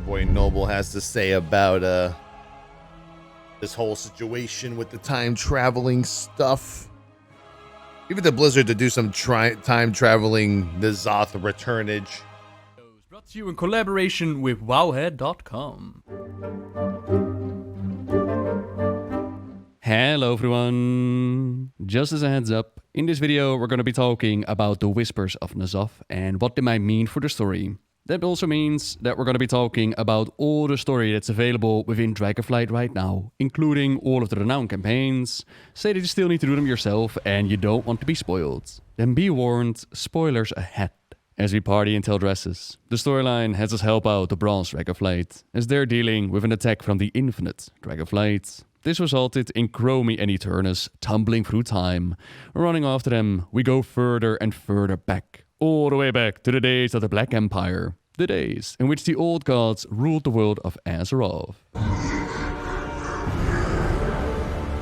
boy Noble has to say about this whole situation with the time traveling stuff. Even the Blizzard to do some time traveling N'Zoth returnage. Brought to you in collaboration with wowhead.com. Hello everyone! Just as a heads up, in this video we're going to be talking about the Whispers of N'Zoth and what they might mean for the story. That also means that we're going to be talking about all the story that's available within Dragonflight right now, including all of the renowned campaigns. Say that you still need to do them yourself and you don't want to be spoiled. Then be warned, spoilers ahead. As we party in tail dresses, the storyline has us help out the Bronze Dragonflight, as they're dealing with an attack from the Infinite Dragonflight. This resulted in Chromie and Eternus tumbling through time. Running after them, we go further and further back, all the way back to the days of the Black Empire, the days in which the old gods ruled the world of Azeroth.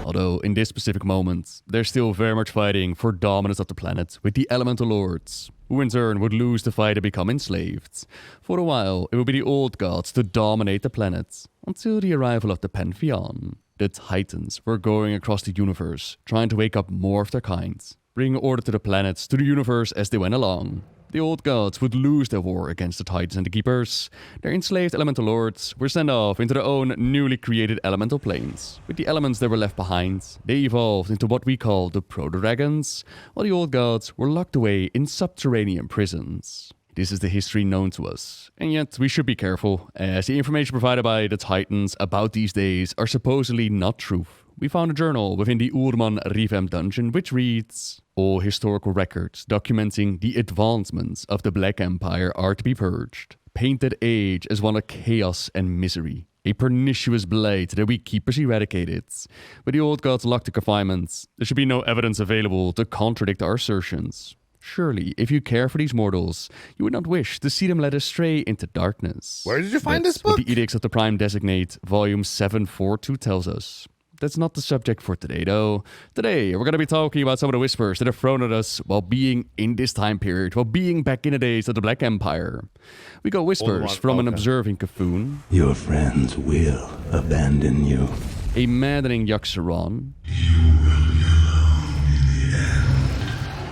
Although in this specific moment, they're still very much fighting for dominance of the planet with the Elemental Lords, who in turn would lose the fight and become enslaved. For a while, it would be the old gods to dominate the planet, until the arrival of the Pantheon. The Titans were going across the universe, trying to wake up more of their kind, bringing order to the planets, to the universe as they went along. The old gods would lose their war against the Titans and the Keepers. Their enslaved elemental lords were sent off into their own newly created elemental planes. With the elements that were left behind, they evolved into what we call the Proto-Dragons, while the old gods were locked away in subterranean prisons. This is the history known to us, and yet we should be careful, as the information provided by the Titans about these days are supposedly not true. We found a journal within the Urman Revamp dungeon which reads, "All historical records documenting the advancements of the Black Empire are to be purged. Paint that age as one of chaos and misery, a pernicious blight that we keepers eradicated. With the old gods locked to confinement, there should be no evidence available to contradict our assertions. Surely, if you care for these mortals, you would not wish to see them led astray into darkness." Where did you find That's this book? What the Edicts of the Prime designate, volume 742 tells us. That's not the subject for today, though. Today, we're going to be talking about some of the whispers that have thrown at us while being in this time period, while being back in the days of the Black Empire. We got whispers from an observing Cthulhu, Your friends will abandon you. a maddening Yogg-Saron,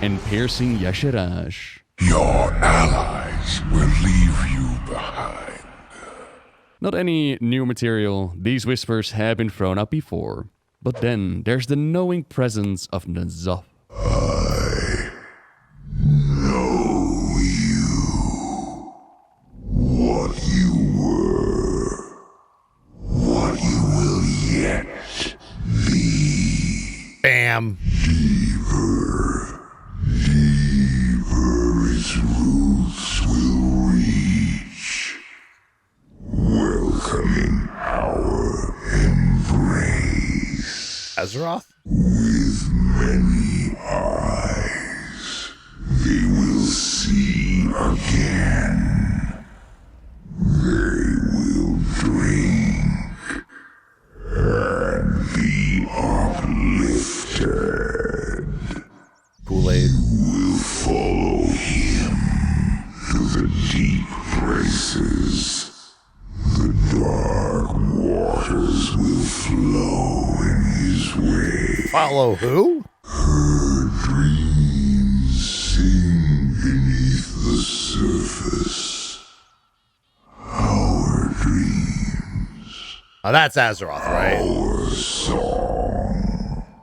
and piercing Y'Shaarj. Your allies will leave you behind. Not any new material, these whispers have been thrown out before. But then there's the knowing presence of N'Zoth. I know you. What you were. What you will yet be. Bam. Deeper its roots will reach, welcoming our embrace. Azeroth? With many eyes, they will see again. They will drink and be uplifted. Kool-Aid. Will follow him to the deep places. The dark waters will flow in his way. Follow who? Her dreams sing beneath the surface. Our dreams, Oh, that's Azeroth, right? our song.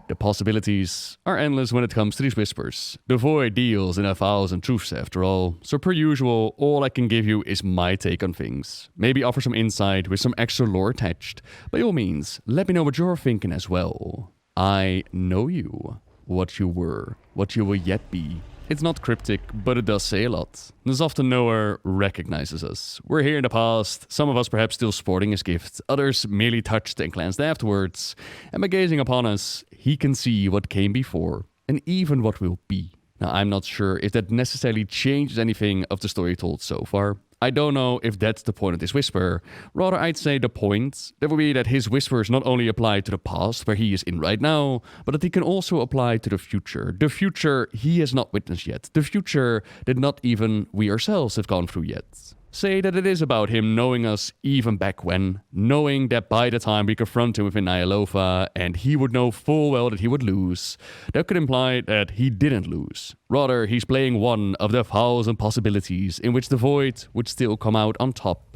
The possibilities are endless when it comes to these whispers. The void deals in 1,000 truths after all, so per usual, all I can give you is my take on things. Maybe offer some insight with some extra lore attached. By all means, let me know what you're thinking as well. I know you, what you were, what you will yet be. It's not cryptic, but it does say a lot. N'Zoth the Knower recognizes us. We're here in the past, some of us perhaps still sporting his gift, others merely touched and glanced afterwards. And by gazing upon us, he can see what came before, and even what will be. Now, I'm not sure if that necessarily changes anything of the story told so far. I don't know if that's the point of this whisper. Rather, I'd say the point that would be that his whispers not only apply to the past, where he is in right now, but that he can also apply to the future. The future he has not witnessed yet. The future that not even we ourselves have gone through yet. say that it is about him knowing us even back when, knowing that by the time we confront him within Nyalotha, and he would know full well that he would lose, that could imply that he didn't lose. Rather, he's playing one of the 1,000 possibilities in which the Void would still come out on top.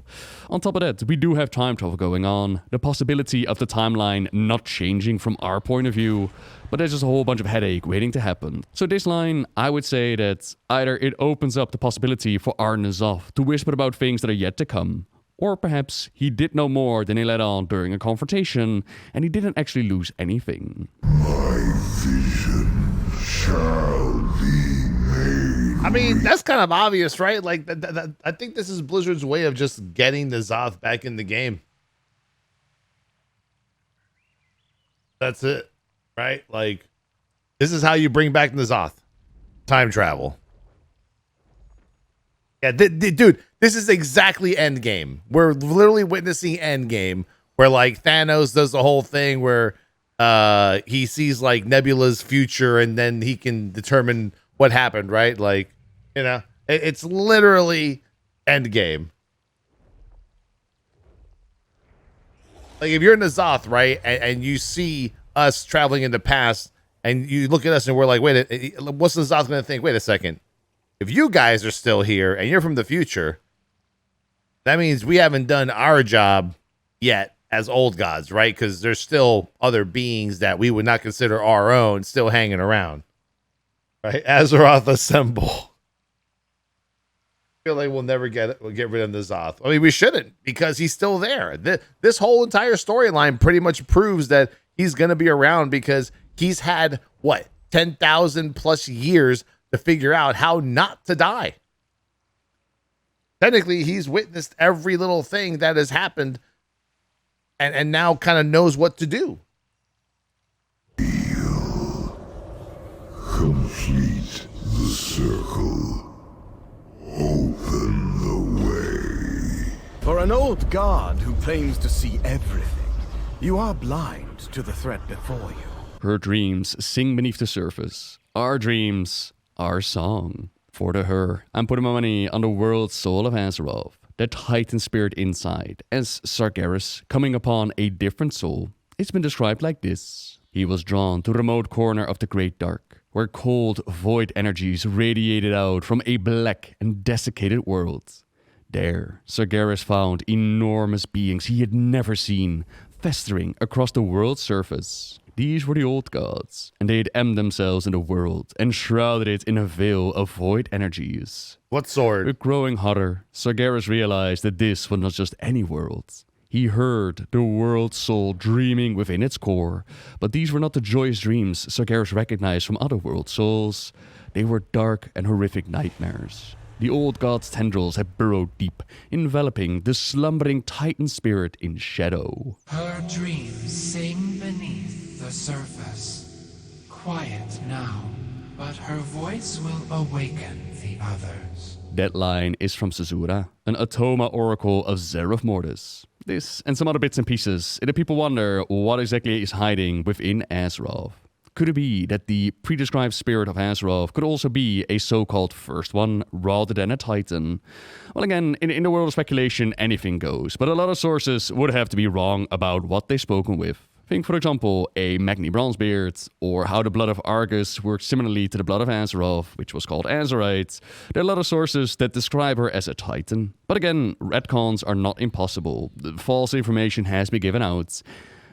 On top of that, we do have time travel going on, the possibility of the timeline not changing from our point of view, but there's just a whole bunch of headache waiting to happen. So this line, I would say that either it opens up the possibility for our N'Zoth to whisper about things that are yet to come, or perhaps he did know more than he let on during a confrontation, and he didn't actually lose anything. My vision shall be made. I mean, that's kind of obvious, right? Like, I think this is Blizzard's way of just getting the N'Zoth back in the game. That's it, right? Like, this is how you bring back the N'Zoth. Time travel. Yeah, dude, this is exactly Endgame. We're literally witnessing Endgame, where, like, Thanos does the whole thing where he sees, like, Nebula's future, and then he can determine what happened, right? Like, you know, it's literally Endgame. Like, if you're in N'Zoth, right, and you see us traveling in the past, and you look at us and we're like, wait, what's N'Zoth going to think? Wait a second. If you guys are still here and you're from the future, that means we haven't done our job yet as old gods, right? Because there's still other beings that we would not consider our own still hanging around. Right? Azeroth assemble. I feel like we'll never get rid of N'Zoth. I mean, we shouldn't, because he's still there. This whole entire storyline pretty much proves that he's going to be around, because he's had, what, 10,000 plus years to figure out how not to die. Technically, he's witnessed every little thing that has happened, and now kind of knows what to do. Complete the circle. Open the way. For an old god who claims to see everything, you are blind to the threat before you. Her dreams sing beneath the surface. Our dreams, our song. For the her, I'm putting my money on the world soul of Azeroth, the Titan spirit inside, as Sargeras, coming upon a different soul. It's been described like this. He was drawn to the remote corner of the Great Dark, where cold void energies radiated out from a black and desiccated world. There, Sargeras found enormous beings he had never seen, festering across the world's surface. These were the old gods, and they had emmed themselves in the world and shrouded it in a veil of void energies. What sword? With growing hotter, Sargeras realized that this was not just any world. He heard the world's soul dreaming within its core, but these were not the joyous dreams Sargeras recognized from other world souls. They were dark and horrific nightmares. The old god's tendrils had burrowed deep, enveloping the slumbering Titan spirit in shadow. Her dreams sing beneath the surface. Quiet now, but her voice will awaken the others. That line is from Caesura, an Automa oracle of Zereth Mortis. This and some other bits and pieces, and the people wonder what exactly is hiding within Azeroth. Could it be that the pre-described spirit of Azeroth could also be a so-called first one rather than a Titan? Well, again, in the world of speculation, anything goes, but a lot of sources would have to be wrong about what they've spoken with. Think, for example, a Magni Bronzebeard, or how the blood of Argus works similarly to the blood of Azeroth, which was called Azerite. There are a lot of sources that describe her as a Titan. But again, retcons are not impossible. False information has been given out.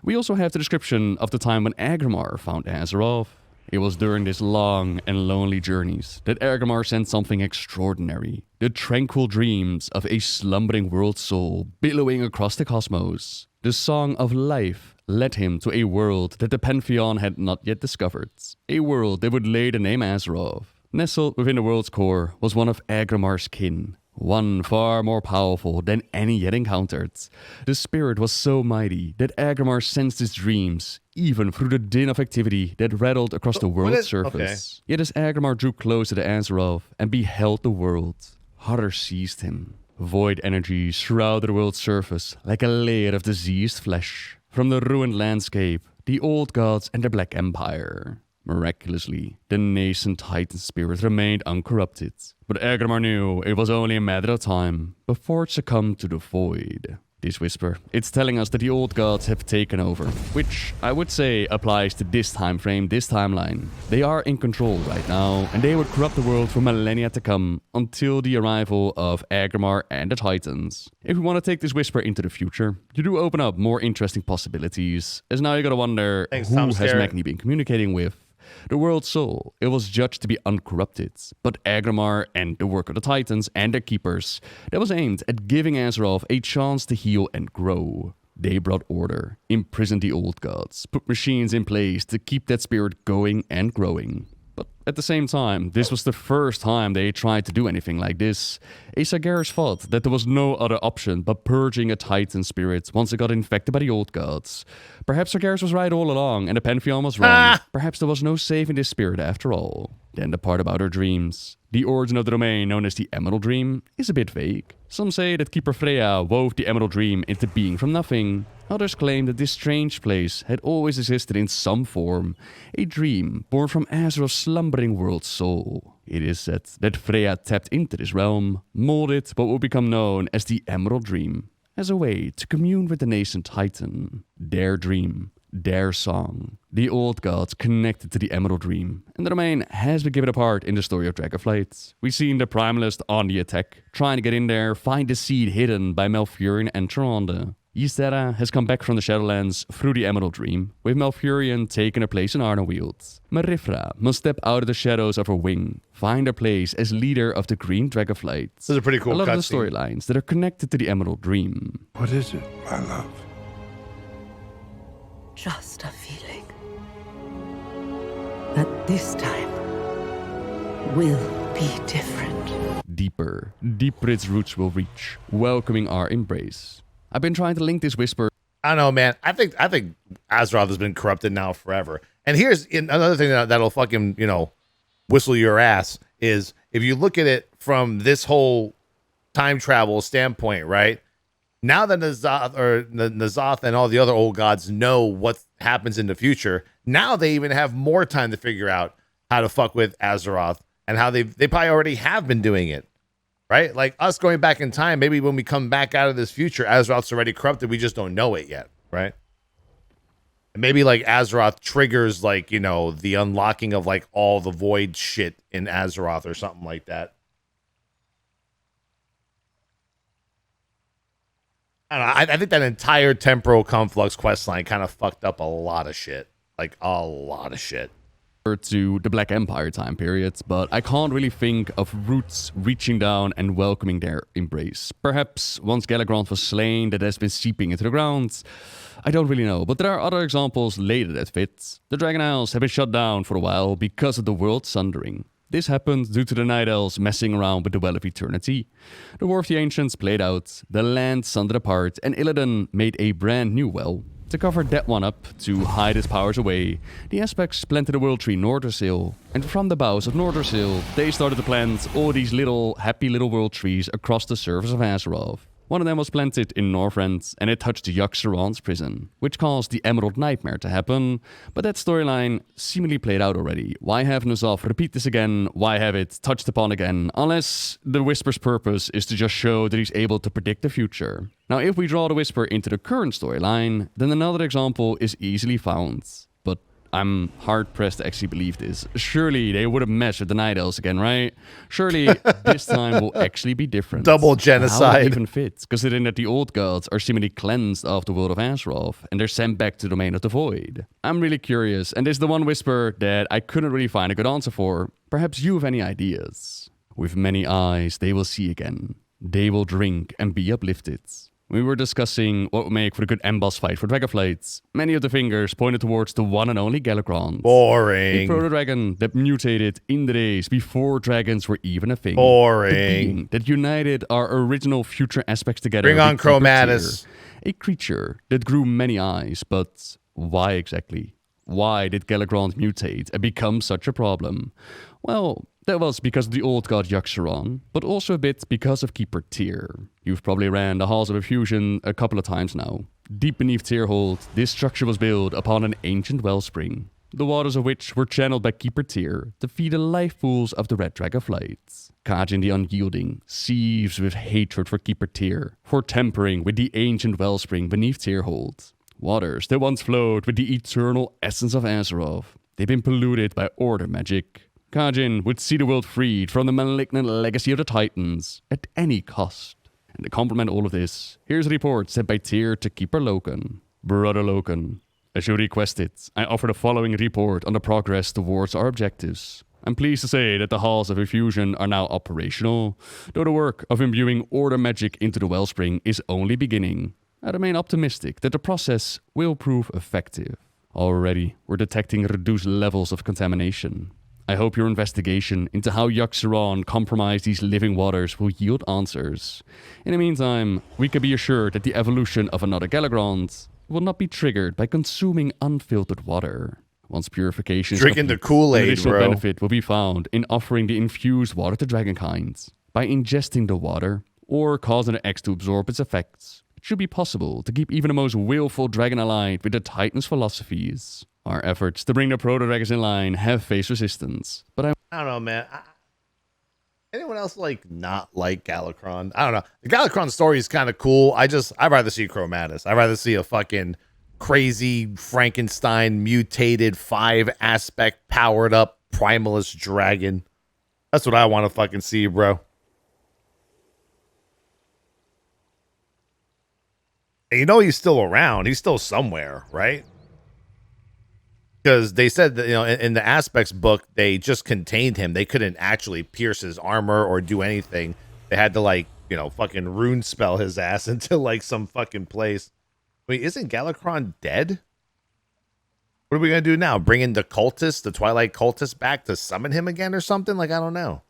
We also have the description of the time when Agramar found Azeroth. It was during these long and lonely journeys that Agramar sent something extraordinary. The tranquil dreams of a slumbering world soul billowing across the cosmos. The song of life led him to a world that the Pantheon had not yet discovered. A world that would lay the name Azeroth. Nestled within the world's core was one of Agramar's kin. One far more powerful than any yet encountered. The spirit was so mighty that Agramar sensed his dreams, even through the din of activity that rattled across the world's surface. Yet as Agramar drew closer to Azeroth and beheld the world, horror seized him. Void energy shrouded the world's surface like a layer of diseased flesh. From the ruined landscape, the old gods and the Black Empire. Miraculously, the nascent Titan spirit remained uncorrupted, but Agramar knew it was only a matter of time before it succumbed to the void. This whisper, it's telling us that the old gods have taken over, which I would say applies to this time frame, this timeline. They are in control right now, and they would corrupt the world for millennia to come until the arrival of Agramar and the Titans. If we want to take this whisper into the future, you do open up more interesting possibilities, as now you gotta wonder who has Magni been communicating with. The world's soul, it was judged to be uncorrupted, but Agramar and the work of the Titans and their keepers, that was aimed at giving Azeroth a chance to heal and grow. They brought order, imprisoned the old gods, put machines in place to keep that spirit going and growing. But at the same time, this was the first time they tried to do anything like this. Asagar's thought that there was no other option but purging a Titan spirit once it got infected by the old gods. Perhaps Sargeras was right all along and the Pantheon was wrong. Perhaps there was no saving this spirit after all. Then the part about her dreams. The origin of the domain, known as the Emerald Dream, is a bit vague. Some say that Keeper Freya wove the Emerald Dream into being from nothing. Others claim that this strange place had always existed in some form, a dream born from Azeroth's slumbering world soul. It is said that Freya tapped into this realm, molded what would become known as the Emerald Dream, as a way to commune with the nascent Titan. Their dream, their song. The old gods connected to the Emerald Dream, and the domain has been given apart in the story of Dragonflight. We've seen the Primalist on the attack, trying to get in there, find the seed hidden by Malfurion and Tyrande. Ystera has come back from the Shadowlands through the Emerald Dream, with Malfurion taking her place in Arnaweald. Marifra must step out of the shadows of her wing, find her place as leader of the Green Dragonflight. This is a pretty cool I love the cutscene. storylines that are connected to the Emerald Dream. What is it, my love? Just a feeling that this time will be different. Deeper its roots will reach, welcoming our embrace. I've been trying to link this whisper. I don't know, man. I think Azeroth has been corrupted now forever. And here's another thing that'll fucking, whistle your ass is if you look at it from this whole time travel standpoint, right? Now that N'Zoth and all the other old gods know what happens in the future, now they even have more time to figure out how to fuck with Azeroth and how they probably already have been doing it. Right? Like us going back in time, maybe when we come back out of this future, Azeroth's already corrupted. We just don't know it yet. Right? And maybe like Azeroth triggers like, the unlocking of like all the void shit in Azeroth or something like that. I don't know. I think that entire temporal conflux questline kind of fucked up a lot of shit. Like a lot of shit. To the Black Empire time period, but I can't really think of roots reaching down and welcoming their embrace. Perhaps once Galagrond was slain, that has been seeping into the ground. I don't really know, but there are other examples later that fit. The Dragon Isles have been shut down for a while because of the world sundering. This happened due to the Night Elves messing around with the Well of Eternity. The War of the Ancients played out, the land sundered apart, and Illidan made a brand new well. To cover that one up, to hide its powers away, the Aspects planted the world tree Nordersil, and from the boughs of Nordersil, they started to plant all these little, happy little world trees across the surface of Azeroth. One of them was planted in Northrend, and it touched Yogg-Saron's prison, which caused the Emerald Nightmare to happen, but that storyline seemingly played out already. Why have N'Zoth repeat this again? Why have it touched upon again? Unless the Whisper's purpose is to just show that he's able to predict the future. Now, if we draw the Whisper into the current storyline, then another example is easily found. But I'm hard-pressed to actually believe this. Surely they would have messed with the Night Elves again, right? Surely this time will actually be different. Double How genocide. would it even fit, considering that the old gods are seemingly cleansed of the world of Azeroth, and they're sent back to the domain of the void. I'm really curious, and this is the one Whisper that I couldn't really find a good answer for. Perhaps you have any ideas? With many eyes they will see again. They will drink and be uplifted. We were discussing what would make for a good end-boss fight for Dragonflight. Many of the fingers pointed towards the one and only Galagrond. A Boring. proto-dragon that mutated in the days before dragons were even a thing. Boring. The being that united our original future aspects together. Bring on with Keeper Chromatus. Tyr. A creature that grew many eyes, but why exactly? Why did Galagrond mutate and become such a problem? Well, that was because of the old god Yogg-Saron, but also a bit because of Keeper Tyr. You've probably ran the Halls of Effusion a couple of times now. Deep beneath Tyrhold, this structure was built upon an ancient wellspring. the waters of which were channeled by Keeper Tyr to feed the life pools of the red Dragonflight. Khajiit the Unyielding seethes with hatred for Keeper Tyr for tampering with the ancient wellspring beneath Tyrhold. Waters that once flowed with the eternal essence of Azeroth. They've been polluted by Order magic. Khajiit would see the world freed from the malignant legacy of the Titans at any cost. And to complement all of this, here's a report sent by Tyr to Keeper Loken. Brother Loken, as you requested, I offer the following report on the progress towards our objectives. I'm pleased to say that the halls of infusion are now operational, though the work of imbuing Order magic into the wellspring is only beginning. I remain optimistic that the process will prove effective. Already, we're detecting reduced levels of contamination. I hope your investigation into how Yogg-Saron compromised these living waters will yield answers. In the meantime, we can be assured that the evolution of another Galagrond will not be triggered by consuming unfiltered water. Once purification is Drinking the complete, Kool-Aid, an additional bro. benefit will be found in offering the infused water to dragonkind. By ingesting the water, or causing the X to absorb its effects, it should be possible to keep even the most willful dragon aligned with the Titan's philosophies. Our efforts to bring the proto-dragons in line have faced resistance, but I don't know, man. Anyone else not like Galakron? I don't know. The Galakron story is kind of cool. I'd rather see Chromatus. I'd rather see a fucking crazy Frankenstein mutated 5-aspect powered up primalist dragon. That's what I want to fucking see, bro. And you know he's still around. He's still somewhere, right? Because they said that, in the Aspects book, they just contained him. They couldn't actually pierce his armor or do anything. They had to, fucking rune spell his ass into, some fucking place. I mean, isn't Galakron dead? What are we going to do now? Bring in the cultist, the Twilight cultist back to summon him again or something? I don't know.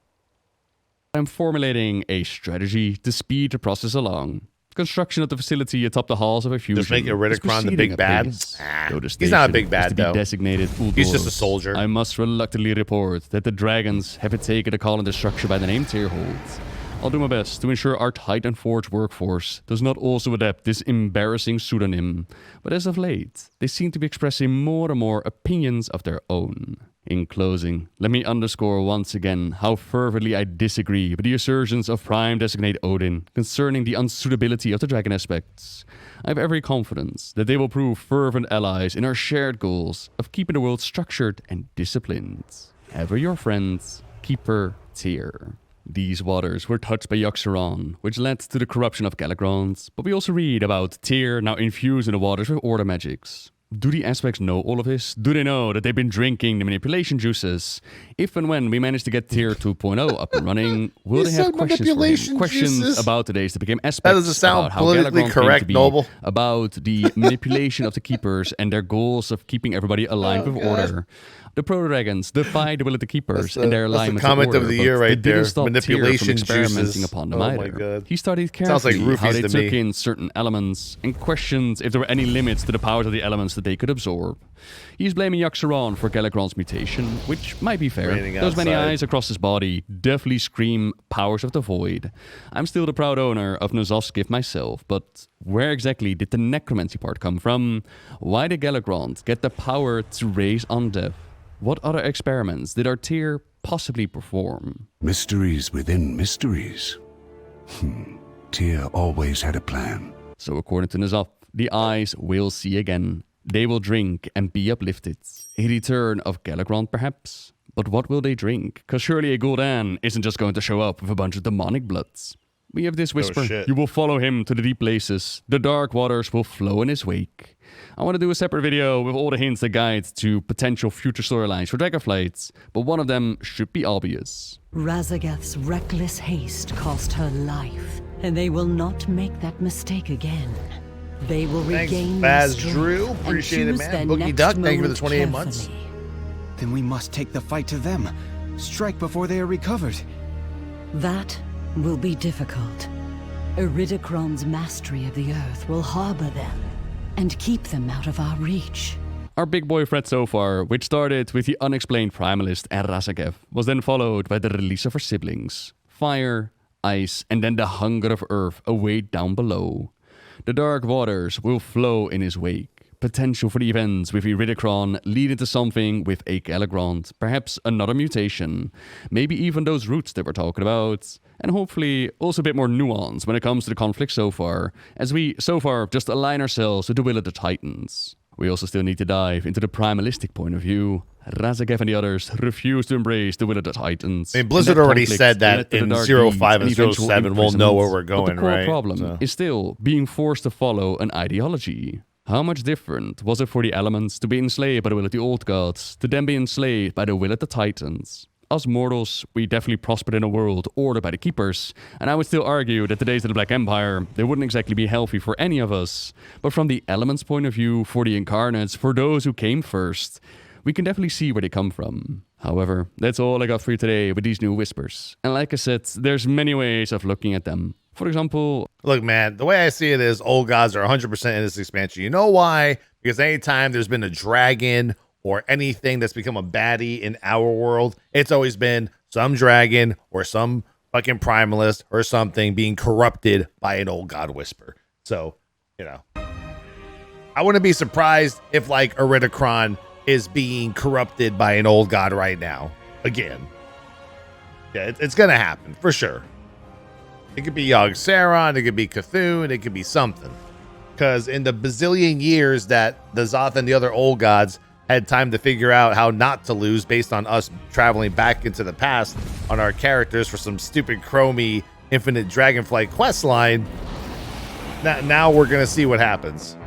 I'm formulating a strategy to speed the process along. Construction of the facility atop the halls of infusion. Just make Iridikron the big bad? He's not a big bad, though. Designated He's just a soldier. I must reluctantly report that the dragons have taken a call on the structure by the name Tyrhold. I'll do my best to ensure our Titan Forge workforce does not also adapt this embarrassing pseudonym, but as of late, they seem to be expressing more and more opinions of their own. In closing, let me underscore once again how fervently I disagree with the assertions of Prime Designate Odin concerning the unsuitability of the dragon aspects. I have every confidence that they will prove fervent allies in our shared goals of keeping the world structured and disciplined. Ever your friends, Keeper Tyr. These waters were touched by Yogg-Saron, which led to the corruption of Galagrond, but we also read about Tyr now infused in the waters with Order magics. Do the Aspects know all of this? Do they know that they've been drinking the manipulation juices? If and when we manage to get Tier 2.0 up and running, will they have questions for him? Questions about the days that became Aspects. That doesn't sound politically correct, Noble. About the manipulation of the Keepers and their goals of keeping everybody aligned with Order. The Proto-Dragons defy the will of the Keepers and their alignment with Order. That's the comment of the year right there. Manipulation experimenting upon them either. My God. He studied carefully like how they to took me. in certain elements and questioned if there were any limits to the powers of the elements that they could absorb. He's blaming Yogg-Saron for Galagrond's mutation, which might be fair. Those many eyes across his body definitely scream powers of the void. I'm still the proud owner of Nozov's gift myself, but where exactly did the necromancy part come from? Why did Galagrond get the power to raise undead? What other experiments did our Tyr possibly perform? Mysteries within mysteries. Tyr always had a plan. So according to Nozov, the eyes will see again. They will drink and be uplifted. A return of Galagrond, perhaps? But what will they drink? Because surely a Gul'dan isn't just going to show up with a bunch of demonic bloods. We have this whisper. shit. You will follow him to the deep places. The dark waters will flow in his wake. I want to do a separate video with all the hints that guide to potential future storylines for Dragonflight, but one of them should be obvious. Razageth's reckless haste cost her life, and they will not make that mistake again. They will regain their Baz strength Drew. and Appreciate it, choose man. their Boogie next Duck, thank you for the moment 28 months. carefully. Then we must take the fight to them. Strike before they are recovered. That will be difficult. Iridikron's mastery of the earth will harbor them and keep them out of our reach. Our big boy threat so far, which started with the unexplained primalist and Razageth, was then followed by the release of her siblings. Fire, ice, and then the hunger of earth await down below. The dark waters will flow in his wake, potential for the events with Iridikron leading to something with a Galagrond, perhaps another mutation, maybe even those roots that we're talking about, and hopefully also a bit more nuance when it comes to the conflict so far, as we so far just align ourselves with the will of the Titans. We also still need to dive into the primalistic point of view. Razageth and the others refuse to embrace the will of the Titans. I mean, Blizzard already said that in 05 and 07 we'll know where we're going, but the core right? problem is still being forced to follow an ideology. How much different was it for the elements to be enslaved by the will of the old gods, to then be enslaved by the will of the Titans? Us mortals, we definitely prospered in a world ordered by the Keepers, and I would still argue that the days of the Black Empire, they wouldn't exactly be healthy for any of us. But from the elements' point of view, for the incarnates, for those who came first, we can definitely see where they come from. However, that's all I got for you today with these new whispers. And like I said, there's many ways of looking at them. For example... Look, man, the way I see it is old gods are 100% in this expansion. You know why? Because anytime there's been a dragon or anything that's become a baddie in our world, it's always been some dragon or some fucking primalist or something being corrupted by an old god whisper. So, you know, I wouldn't be surprised if like Iridikron is being corrupted by an old god right now. Again. Yeah, it's going to happen for sure. It could be Yogg-Saron, it could be Cthulhu, it could be something. Because in the bazillion years that the Zoth and the other old gods had time to figure out how not to lose based on us traveling back into the past on our characters for some stupid Chromie Infinite Dragonflight quest line, now we're going to see what happens.